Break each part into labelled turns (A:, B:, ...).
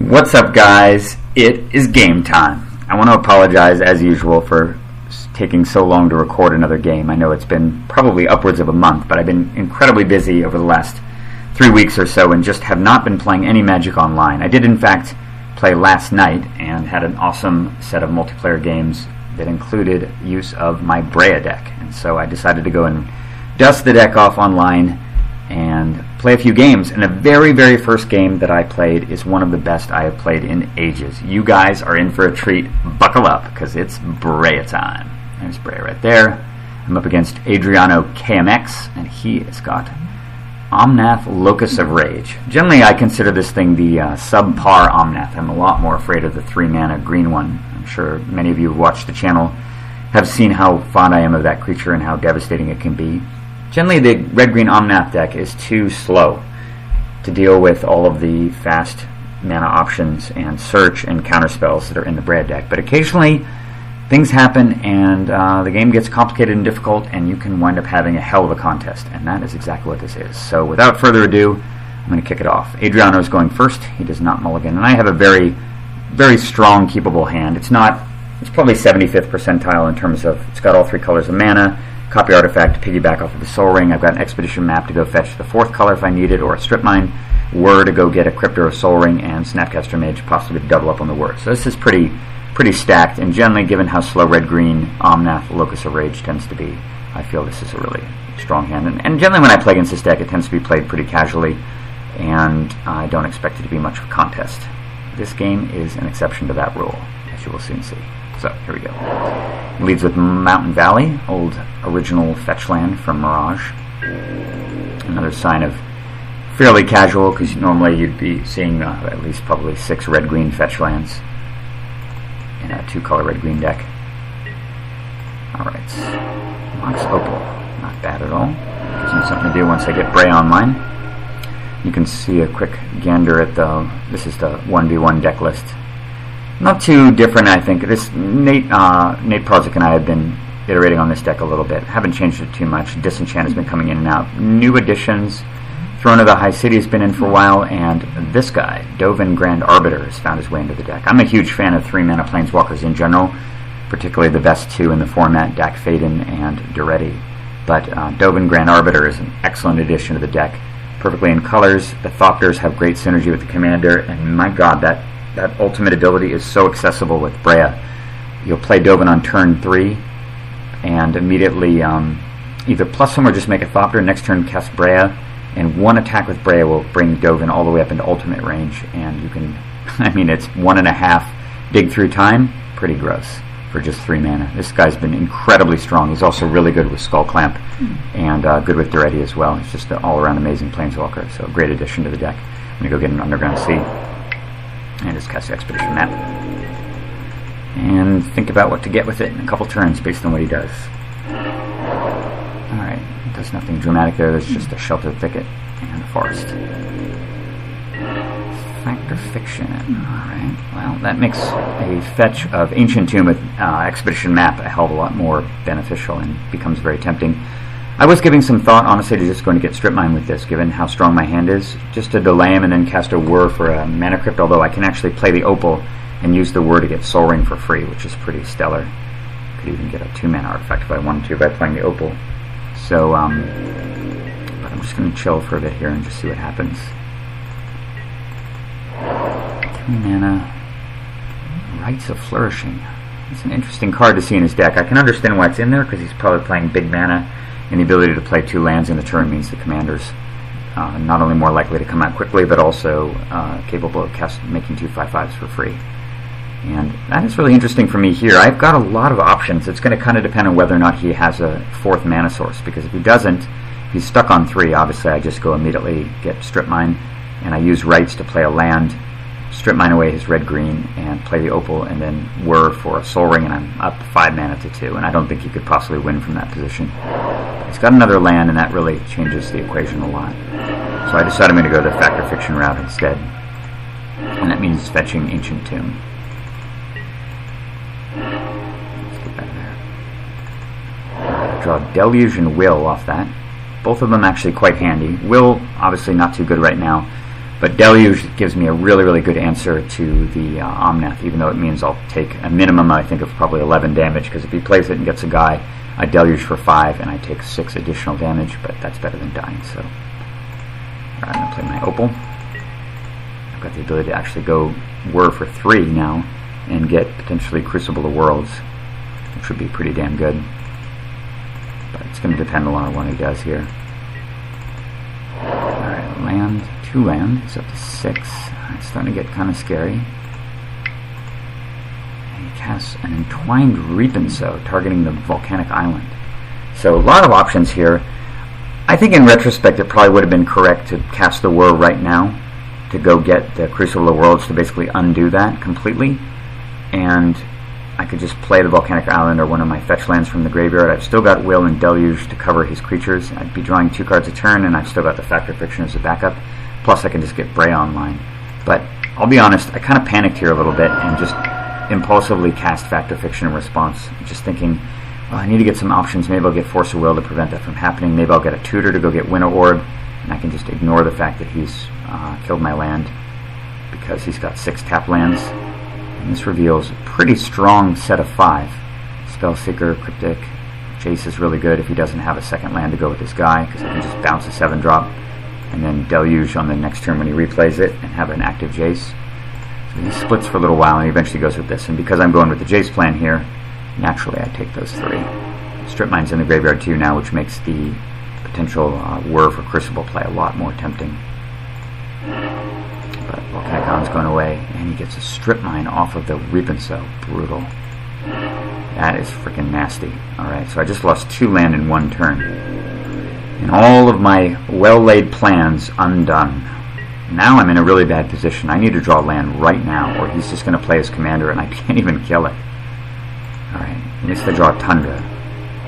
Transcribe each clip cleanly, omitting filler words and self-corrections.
A: What's up, guys? It is game time. I want to apologize, as usual, for taking so long to record another game. I know it's been probably upwards of a month, but I've been incredibly busy over the last 3 weeks or so and just have not been playing any Magic Online. I did, in fact, play last night and had an awesome set of multiplayer games that included use of my Breya deck. And so I decided to go and dust the deck off online and play a few games. And the very, very first game that I played is one of the best I have played in ages. You guys are in for a treat. Buckle up, because it's Breya time. There's Breya right there. I'm up against Adriano KMX, and he has got Omnath, Locus of Rage. Generally, I consider this thing the subpar Omnath. I'm a lot more afraid of the 3-mana green one. I'm sure many of you who watch the channel have seen how fond I am of that creature and how devastating it can be. Generally, the red-green Omnath deck is too slow to deal with all of the fast mana options and search and counter spells that are in the Breya deck. But occasionally, things happen and the game gets complicated and difficult, and you can wind up having a hell of a contest. And that is exactly what this is. So without further ado, I'm going to kick it off. Adriano is going first. He does not mulligan. And I have a very, very strong, keepable hand. It's probably 75th percentile in terms of it's got all 3 colors of mana, copy artifact to piggyback off of the Soul Ring. I've got an Expedition Map to go fetch the 4th color if I need it, or a Strip Mine, Whir to go get a Crypt or a Soul Ring, and Snapcaster Mage possibly to double up on the Whir. So this is pretty stacked, and generally, given how slow red-green Omnath Locus of Rage tends to be, I feel this is a really strong hand. And generally when I play against this deck, it tends to be played pretty casually, and I don't expect it to be much of a contest. This game is an exception to that rule, as you will soon see. So, here we go. It leads with Mountain Valley, old original fetch land from Mirage. Another sign of fairly casual, because normally you'd be seeing at least probably 6 red-green fetch lands in a 2-color red-green deck. Alright. Mox Opal. Not bad at all. Gives me something to do once I get Breya online. You can see a quick gander at this is the 1v1 deck list. Not too different, I think. Nate Prozik and I have been iterating on this deck a little bit. Haven't changed it too much. Disenchant has been coming in and out. New additions. Throne of the High City has been in for a while, and this guy, Dovin Grand Arbiter, has found his way into the deck. I'm a huge fan of 3-mana Planeswalkers in general, particularly the best 2 in the format, Dak Faden and Duretti. But Dovin Grand Arbiter is an excellent addition to the deck. Perfectly in colors. The Thopters have great synergy with the Commander, and my god, that ultimate ability is so accessible with Breya. You'll play Dovin on turn 3, and immediately either plus him or just make a Thopter. Next turn, cast Breya, and one attack with Breya will bring Dovin all the way up into ultimate range, and you can, I mean, it's 1.5 dig through time. Pretty gross for just 3 mana. This guy's been incredibly strong. He's also really good with Skull Clamp, and good with Duretti as well. He's just an all-around amazing Planeswalker, so a great addition to the deck. I'm going to go get an Underground Sea, and just cast the Expedition Map, and think about what to get with it in a couple turns based on what he does. Alright, does nothing dramatic there. There's just a Sheltered Thicket and a Forest. Fact or Fiction. Alright, well, that makes a fetch of Ancient Tomb with Expedition Map a hell of a lot more beneficial and becomes very tempting. I was giving some thought, honestly, to just going to get Strip Mine with this, given how strong my hand is, just to delay him and then cast a Whir for a Mana Crypt, although I can actually play the Opal and use the Whir to get Soul Ring for free, which is pretty stellar. Could even get a 2-mana artifact if I wanted to by playing the Opal. So, but I'm just going to chill for a bit here and just see what happens. 3 mana, Rites of Flourishing. It's an interesting card to see in his deck. I can understand why it's in there, because he's probably playing big mana, and the ability to play 2 lands in a turn means the commander's not only more likely to come out quickly, but also capable of making 2 5/5s for free. And that is really interesting for me here. I've got a lot of options. It's going to kind of depend on whether or not he has a 4th mana source, because if he doesn't, he's stuck on 3. Obviously, I just go immediately get Strip Mine, and I use Rights to play a land, Strip Mine away his red-green, and play the Opal, and then Whir for a Soul Ring, and I'm up 5 mana to 2, and I don't think he could possibly win from that position. He's got another land, and that really changes the equation a lot. So I decided I'm going to go the Fact or Fiction route instead, and that means fetching Ancient Tomb. Let's get that there. Draw Deluge and Will off that. Both of them actually quite handy. Will, obviously not too good right now. But Deluge gives me a really, really good answer to the Omnath, even though it means I'll take a minimum, I think, of probably 11 damage, because if he plays it and gets a guy, I Deluge for 5, and I take 6 additional damage, but that's better than dying, so... Alright, I'm going to play my Opal. I've got the ability to actually go Whir for 3 now, and get potentially Crucible of Worlds, which would be pretty damn good. But it's going to depend a lot on what he does here. Alright, land, 2 land, it's up to 6. It's starting to get kind of scary. And he casts an Entwined Reapinso, targeting the volcanic island. So a lot of options here. I think in retrospect it probably would have been correct to cast the Whir right now, to go get the Crucible of Worlds to basically undo that completely. And I could just play the Volcanic Island or one of my fetch lands from the graveyard. I've still got Will and Deluge to cover his creatures. I'd be drawing 2 cards a turn, and I've still got the Factor Fiction as a backup. Plus I can just get Breya online. But I'll be honest, I kind of panicked here a little bit and just impulsively cast Factor Fiction in response. Just thinking, well, I need to get some options. Maybe I'll get Force of Will to prevent that from happening. Maybe I'll get a tutor to go get Winnow Orb, and I can just ignore the fact that he's killed my land because he's got 6 tap lands. And this reveals a pretty strong set of 5. Spellseeker, Cryptic, Jace is really good if he doesn't have a second land to go with this guy, because I can just bounce a 7-drop and then Deluge on the next turn when he replays it and have an active Jace. So he splits for a little while and he eventually goes with this. And because I'm going with the Jace plan here, naturally I take those 3. Strip Mine's in the graveyard too now, which makes the potential Whir for Crucible play a lot more tempting. But Volcanic Island's going away, and he gets a Strip Mine off of the Reapinso. Brutal. That is freaking nasty. Alright, so I just lost 2 land in 1 turn. And all of my well-laid plans undone. Now I'm in a really bad position. I need to draw land right now, or he's just going to play his commander and I can't even kill it. Alright, at least I draw Tundra.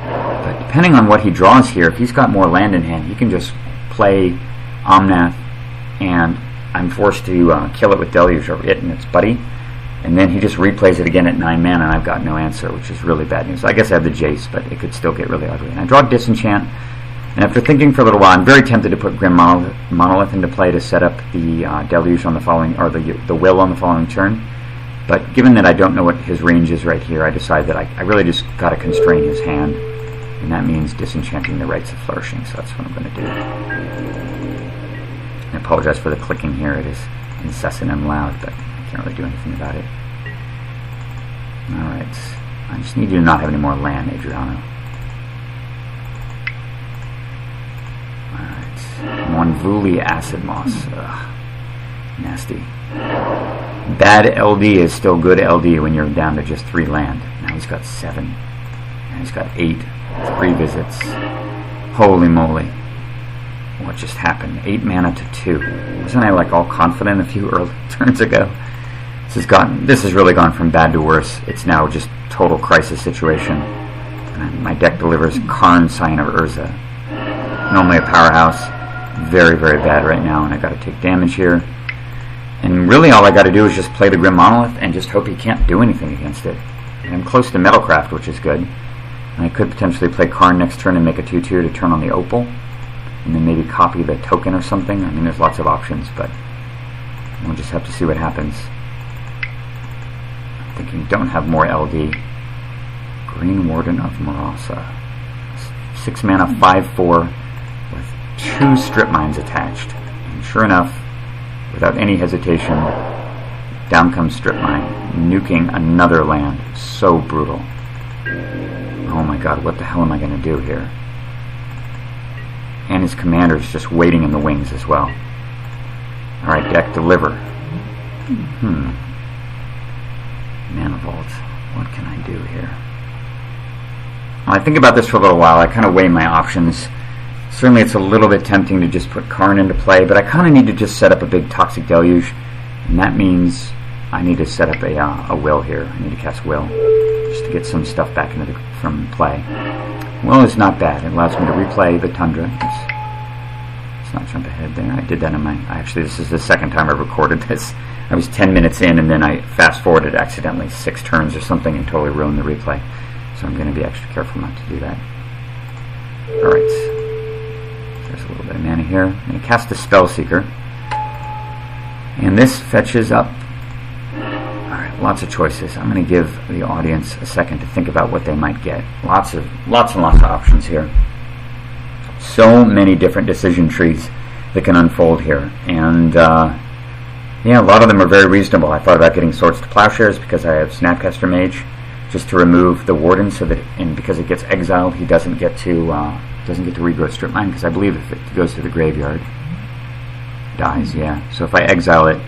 A: But depending on what he draws here, if he's got more land in hand, he can just play Omnath, and I'm forced to kill it with Deluge, or it and its buddy, and then he just replays it again at 9 mana, and I've got no answer, which is really bad news. I guess I have the Jace, but it could still get really ugly. And I draw Disenchant, and after thinking for a little while, I'm very tempted to put Grim Monolith into play to set up the Deluge on the following, or the Will on the following turn. But given that I don't know what his range is right here, I decide that I really just got to constrain his hand, and that means disenchanting the Rites of Flourishing, so that's what I'm going to do. I apologize for the clicking here. It is incessant and loud, but I can't really do anything about it. Alright. I just need you to not have any more land, Adriano. Alright. 1 Vuli Acid Moss. Ugh. Nasty. Bad LD is still good LD when you're down to just 3 land. Now he's got 7. Now he's got 8. 3 visits. Holy moly. What just happened? 8 mana to 2. Wasn't I like all confident a few early turns ago? This has really gone from bad to worse. It's now just total crisis situation. And my deck delivers Karn, Sign of Urza. Normally a powerhouse. Very, very bad right now, and I got to take damage here. And really all I got to do is just play the Grim Monolith and just hope he can't do anything against it. And I'm close to Metalcraft, which is good. And I could potentially play Karn next turn and make a 2/2 to turn on the Opal. And then maybe copy the token or something. I mean, there's lots of options, but we'll just have to see what happens. I'm thinking don't have more LD. Green Warden of Marasa. 6 mana, 5/4, with 2 Strip Mines attached. And sure enough, without any hesitation, down comes Strip Mine, nuking another land. So brutal. Oh my god, what the hell am I going to do here? And his commander's just waiting in the wings as well. Alright, deck, deliver. Mana Vault. What can I do here? Well, I think about this for a little while. I kind of weigh my options. Certainly it's a little bit tempting to just put Karn into play, but I kind of need to just set up a big Toxic Deluge. And that means I need to set up a Will here. I need to cast Will, just to get some stuff back from play. Will is not bad. It allows me to replay the Tundra. Let's not jump ahead there. I did that in my... Actually, this is the second time I recorded this. I was 10 minutes in, and then I fast-forwarded accidentally 6 turns or something and totally ruined the replay. So I'm going to be extra careful not to do that. Alright. There's a little bit of mana here. I'm going to cast the Spellseeker. And this fetches up. Alright, lots of choices. I'm going to give the audience a second to think about what they might get. Lots and lots of options here. So many different decision trees that can unfold here. And yeah, a lot of them are very reasonable. I thought about getting Swords to Plowshares because I have Snapcaster Mage, just to remove the Warden, so that, and because it gets exiled, he doesn't get to regrow Strip Mine, because I believe if it goes to the graveyard, dies. Yeah. So if I exile it,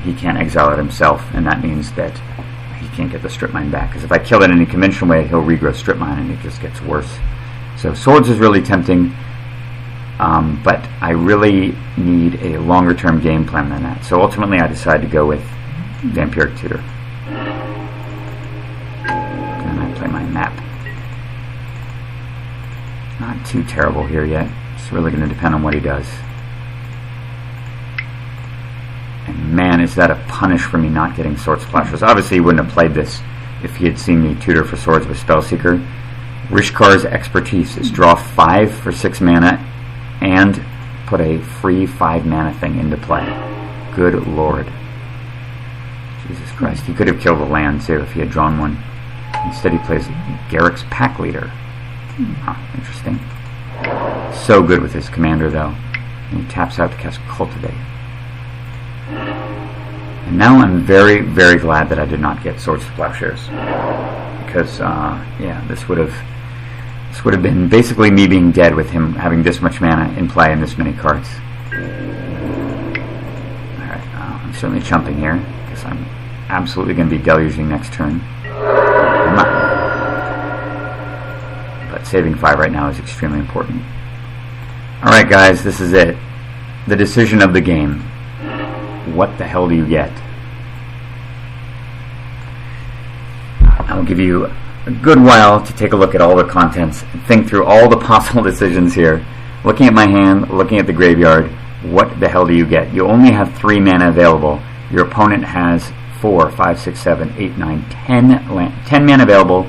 A: he can't exile it himself, and that means that he can't get the Strip Mine back. Because if I kill it in any conventional way, he'll regrow Strip Mine, and it just gets worse. So Swords is really tempting. But I really need a longer term game plan than that. So ultimately I decided to go with Vampiric Tutor. And I play my map. Not too terrible here yet. It's really going to depend on what he does. And man, is that a punish for me not getting Swords Splashers. Obviously he wouldn't have played this if he had seen me tutor for Swords with Spellseeker. Rishkar's expertise is draw 5 for 6 mana and put a free 5 mana thing into play. Good lord. Jesus Christ. He could have killed a land too if he had drawn one. Instead he plays Garrick's Pack Leader. Interesting. So good with his commander though. And he taps out to cast Cultivate. And now I'm very, very glad that I did not get Swords to Plowshares. Because, yeah, this would have been basically me being dead with him having this much mana in play and this many cards. Alright, I'm certainly chumping here, because I'm absolutely going to be deluging next turn. I'm not. But saving 5 right now is extremely important. Alright guys, this is it. The decision of the game. What the hell do you get? I'll give you a good while to take a look at all the contents and think through all the possible decisions here. Looking at my hand, looking at the graveyard, what the hell do you get? You only have 3 mana available. Your opponent has 4, 5, 6, 7, 8, 9, 10 mana available,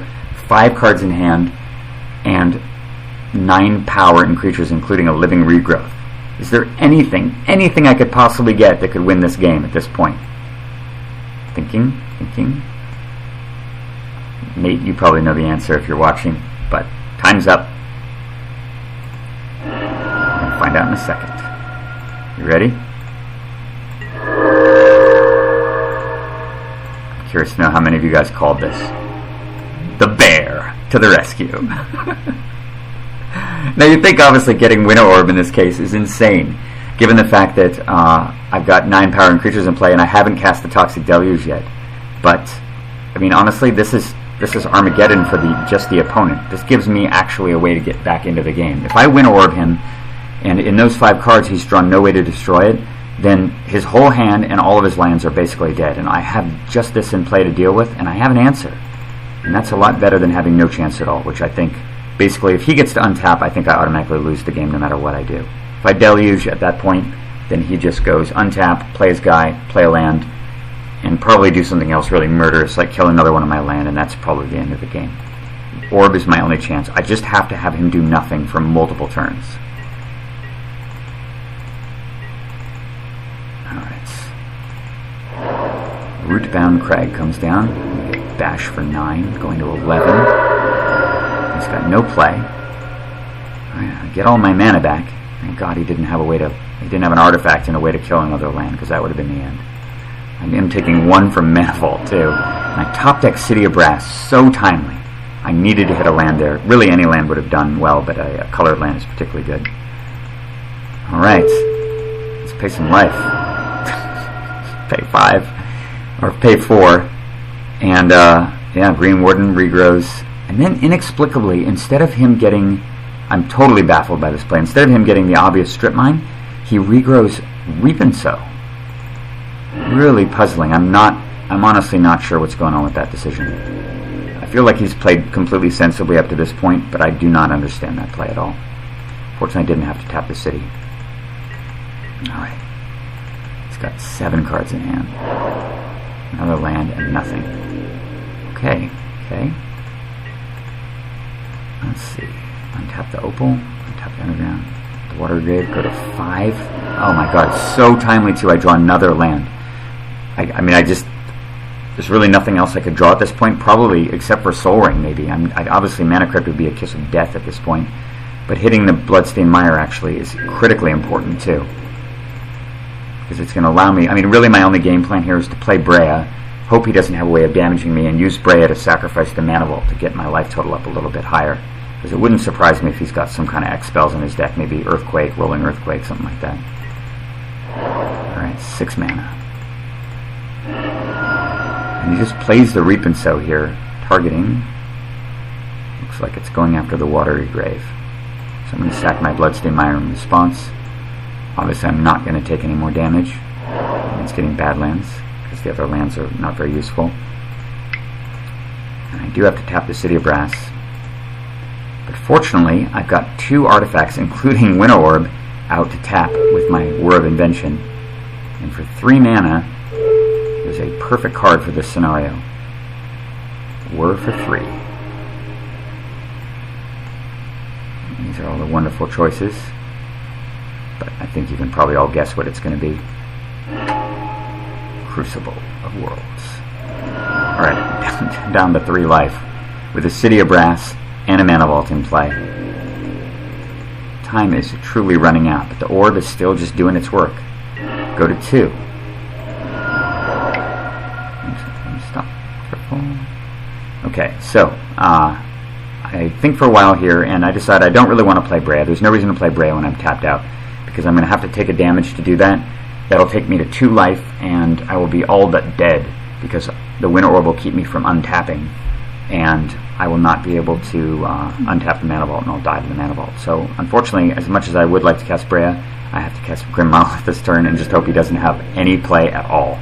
A: 5 cards in hand, and 9 power in creatures, including a living regrowth. Is there anything I could possibly get that could win this game at this point? Thinking. Nate, you probably know the answer if you're watching, but time's up. We'll find out in a second. You ready? I'm curious to know how many of you guys called this. The bear to the rescue. Now you think obviously getting Winter Orb in this case is insane, given the fact that I've got 9 power and creatures in play and I haven't cast the Toxic Deluge yet. But I mean, honestly, this is Armageddon for just the opponent. This gives me actually a way to get back into the game. If I Winter Orb him, and in those 5 cards he's drawn no way to destroy it, then his whole hand and all of his lands are basically dead, and I have just this in play to deal with, and I have an answer. And that's a lot better than having no chance at all, which I think, basically, if he gets to untap, I think I automatically lose the game no matter what I do. If I Deluge at that point, then he just goes untap, play his guy, play a land, and probably do something else really murderous, like kill another one of my land, and that's probably the end of the game. Orb is my only chance. I just have to have him do nothing for multiple turns. Alright. Rootbound Crag comes down. We get Bash for 9, going to 11. He's got no play. Alright, I get all my mana back. Thank God he didn't have an artifact and a way to kill another land, because that would have been the end. I am taking 1 from Mana Vault too. And I top deck City of Brass, so timely. I needed to hit a land there. Really any land would have done well, but a colored land is particularly good. Alright, let's pay some life. Pay 5, or pay 4. And yeah, Green Warden regrows. And then inexplicably, instead of him getting, I'm totally baffled by this play, instead of him getting the obvious Strip Mine, he regrows Reap and Sow. Really puzzling. I'm honestly not sure what's going on with that decision. I feel like he's played completely sensibly up to this point, but I do not understand that play at all. Fortunately, I didn't have to tap the city. Alright. He's got 7 cards in hand. Another land and nothing. Okay. Let's see. Untap the Opal. Untap the Underground. Water grave, go to 5. Oh my god, so timely too. I draw another land. I mean, there's really nothing else I could draw at this point, probably except for Soul Ring, maybe. Obviously, Mana Crypt would be a kiss of death at this point, but hitting the Bloodstained Mire actually is critically important too, because it's going to allow me. I mean, really, my only game plan here is to play Breya, hope he doesn't have a way of damaging me, and use Breya to sacrifice the Mana Vault to get my life total up a little bit higher. Because it wouldn't surprise me if he's got some kind of X spells in his deck, maybe Earthquake, Rolling Earthquake, something like that. Alright, 6 mana. And he just plays the Reap and Sow here, targeting. Looks like it's going after the Watery Grave. So I'm going to sack my Bloodstained Mire in response. Obviously I'm not going to take any more damage. It's getting bad lands, because the other lands are not very useful. And I do have to tap the City of Brass. But fortunately, I've got 2 artifacts, including Winnow Orb, out to tap with my Whir of Invention. And for 3 mana, there's a perfect card for this scenario. Whir for 3. These are all the wonderful choices. But I think you can probably all guess what it's going to be. Crucible of Worlds. Alright, down to 3 life. With a City of Brass and a Mana Vault in play. Time is truly running out, but the orb is still just doing its work. Go to 2. Stop. Okay, so I think for a while here, and I decide I don't really want to play Breya. There's no reason to play Breya when I'm tapped out, because I'm going to have to take a damage to do that. That'll take me to 2 life, and I will be all but dead, because the Winnow Orb will keep me from untapping, and I will not be able to untap the Mana Vault, and I'll die to the Mana Vault. So, unfortunately, as much as I would like to cast Breya, I have to cast Grim Monolith this turn and just hope he doesn't have any play at all.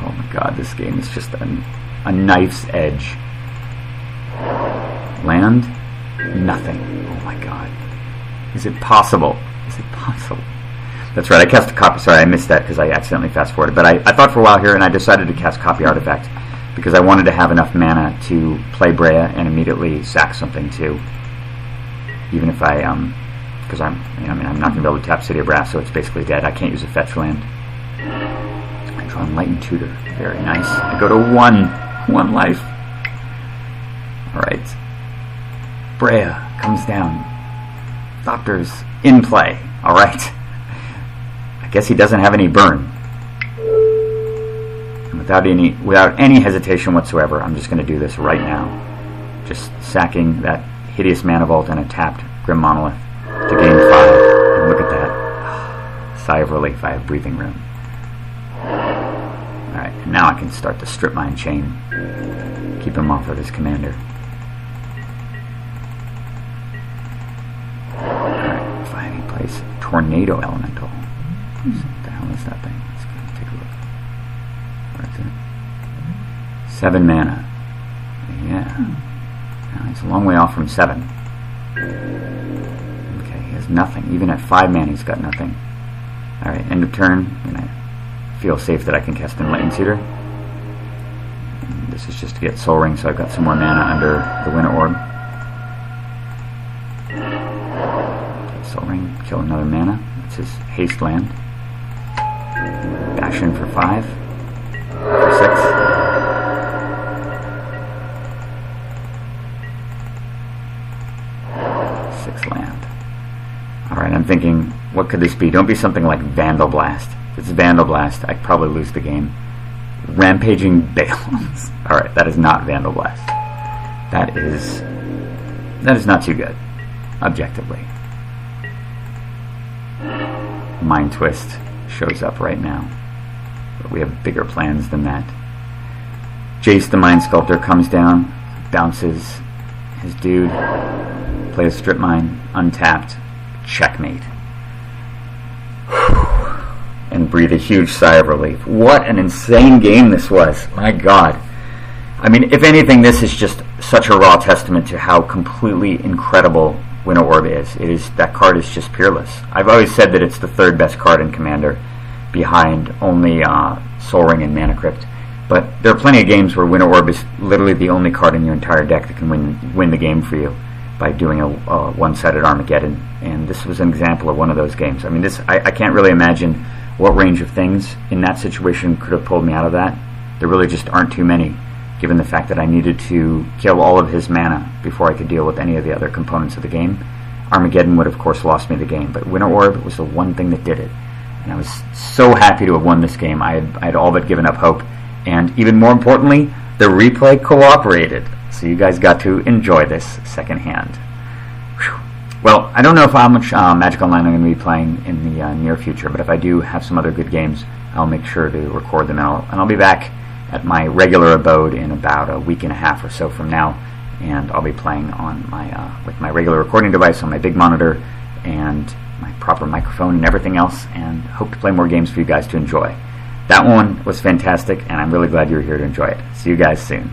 A: Oh my god, this game is just a knife's edge. Land? Nothing. Oh my god. Is it possible? Is it possible? That's right, I cast a copy. Sorry, I missed that because I accidentally fast-forwarded. But I thought for a while here, and I decided to cast Copy Artifact because I wanted to have enough mana to play Breya and immediately sack something too. Even if I, because I'm not going to be able to tap City of Brass, so it's basically dead. I can't use a fetch land. I draw Enlightened Tutor. Very nice. I go to 1 life. Alright. Breya comes down. Thopter's in play. Alright. I guess he doesn't have any burn. And without any hesitation whatsoever, I'm just going to do this right now. Just sacking that hideous Mana Vault and a tapped Grim Monolith to gain 5. And look at that. Sigh of relief, I have breathing room. Alright, and now I can start the Strip Mine chain. Keep him off of his commander. Alright, finally place Tornado Elemental. What the hell is that thing? Let's go take a look. Where is it? 7 mana. Yeah. Now, he's a long way off from 7. Okay, he has nothing. Even at 5 mana, he's got nothing. Alright, end of turn. And I feel safe that I can cast Enlightened Tutor. And this is just to get Soul Ring, so I've got some more mana under the Winnow Orb. Okay, Soul Ring, kill another mana. That's his haste land. Dash in for 5. For 6. Land. Alright, I'm thinking, what could this be? Don't be something like Vandal Blast. If it's Vandal Blast, I'd probably lose the game. Rampaging Bales. Alright, that is not Vandal Blast. That is not too good, objectively. Mind Twist shows up right now. But we have bigger plans than that. Jace the Mind Sculptor comes down, bounces his dude. Play a Strip Mine, untapped, checkmate. And breathe a huge sigh of relief. What an insane game this was. My god. I mean, if anything, this is just such a raw testament to how completely incredible Winnow Orb is. That card is just peerless. I've always said that it's the 3rd best card in Commander, behind only Soul Ring and Mana Crypt. But there are plenty of games where Winnow Orb is literally the only card in your entire deck that can win the game for you. by doing a one-sided Armageddon, and this was an example of one of those games. I mean, I can't really imagine what range of things in that situation could have pulled me out of that. There really just aren't too many, given the fact that I needed to kill all of his mana before I could deal with any of the other components of the game. Armageddon would, of course, lost me the game, but Winter Orb was the one thing that did it. And I was so happy to have won this game. I had all but given up hope. And even more importantly, the replay cooperated. So you guys got to enjoy this secondhand. Whew. Well, I don't know how much Magic Online I'm going to be playing in the near future, but if I do have some other good games, I'll make sure to record them. And I'll be back at my regular abode in about a week and a half or so from now, and I'll be playing on my with my regular recording device on my big monitor and my proper microphone and everything else, and hope to play more games for you guys to enjoy. That one was fantastic, and I'm really glad you're here to enjoy it. See you guys soon.